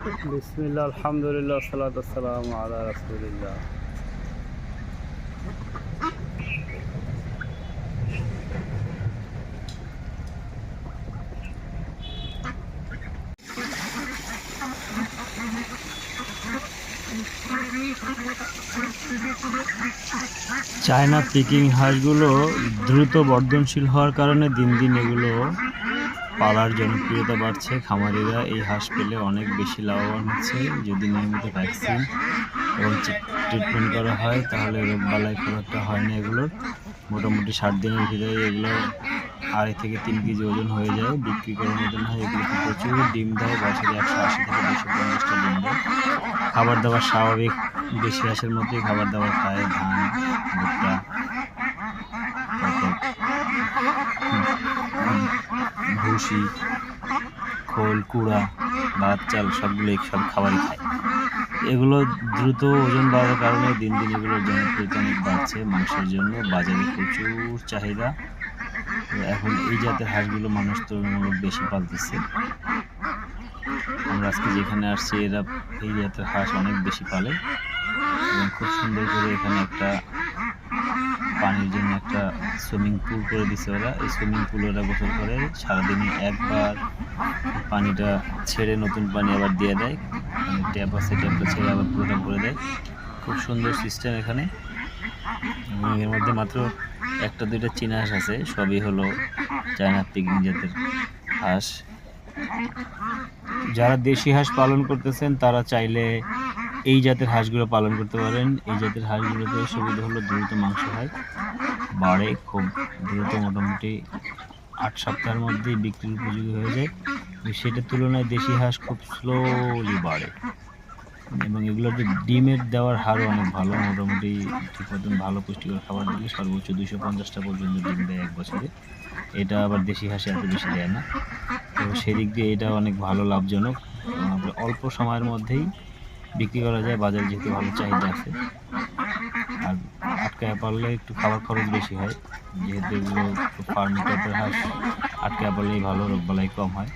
বিসমিল্লাহ, আলহামদুলিল্লাহ, সালাতু ওয়াসসালামু আলা রাসূলিল্লাহ। চায়না পিকিং হাঁসগুলো দ্রুত বর্ধনশীল হওয়ার কারণে দিন দিন এগুলো পালার জনপ্রিয়তা বাড়ছে। খামারিরা এই হাঁস পেলে অনেক বেশি লাভবান হচ্ছে। যদি নিয়মিত ভ্যাকসিন এবং ট্রিটমেন্ট করা হয় তাহলে রোগবালাই খুব একটা হয় না। এগুলোর মোটামুটি 60 দিনের ভিতরে এগুলো 2.5 থেকে 3 কেজি ওজন হয়ে যায়। বিক্রি করার মতন হয়। এগুলো প্রচুর ডিম দেয়, বছরে 180 থেকে 250টা ডিম দেয়। খাবার দাবার স্বাভাবিক দেশি হাঁসের মতোই খাবার দাবার খায়, ধান, ভুট্টা, ভুসি, খোল, কুড়া, ভাত, চাল সবগুলো সব খাবারই খায়। এগুলো দ্রুত ওজন বাড়ার কারণে দিন দিন এগুলোর জনপ্রিয়তা অনেক বাড়ছে। মাংসের জন্য বাজারে প্রচুর চাহিদা। এখন এই জাতের হাঁসগুলো মানুষ তুলনামূলক বেশি পালতেছে। আমরা আজকে যেখানে আসছি এরা এই জাতের হাঁস অনেক বেশি পালে এবং খুব সুন্দর করে এখানে একটা পানির জন্য একটা সুইমিং পুল করে দিছে ওরা। এই সুইমিং পুল ওরা গোসল করে সারাদিনে একবার পানিটা ছেড়ে নতুন পানি আবার দিয়ে দেয়। ট্যাপ আছে, ট্যাপটা ছেড়ে আবার পুরোটা করে দেয়। খুব সুন্দর সিস্টেম এখানে। এবং এর মধ্যে মাত্র 1-2টা চীনা হাঁস আছে, সবই হলো চায়না পিকিং জাতের হাঁস। যারা দেশি হাঁস পালন করতেছেন তারা চাইলে এই জাতের হাঁসগুলো পালন করতে পারেন। এই জাতের হাঁসগুলোতে সুবিধা হলো দ্রুত মাংস হয়, বাড়ে খুব দ্রুত, মোটামুটি 8 সপ্তাহের মধ্যেই বিক্রির উপযোগী হয়ে যায়। সেটার তুলনায় দেশি হাঁস খুব স্লোলি বাড়ে এবং এগুলোর যে ডিমের দেওয়ার হারও অনেক ভালো। মোটামুটি ঠিক মতন ভালো পুষ্টিকর খাবার দিলে সর্বোচ্চ 250টা পর্যন্ত ডিম দেয় এক বছরে। এটা আবার দেশি হাঁসে এত বেশি দেয় না। তো সেদিক দিয়ে এটা অনেক ভালো লাভজনক। অল্প সময়ের মধ্যেই বিক্রি করা যায়, বাজারে যেহেতু ভালো চাহিদা আছে। আর আটকায় পারলে একটু খাবার খরচ বেশি হয়, যেহেতু এগুলো ফার্মি টাইপের হাঁস। আটকায় পারলেই ভালো, রোগবালাই কম হয়।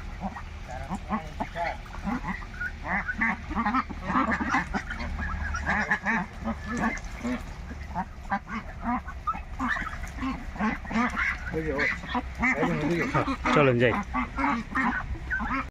চলেন যাই।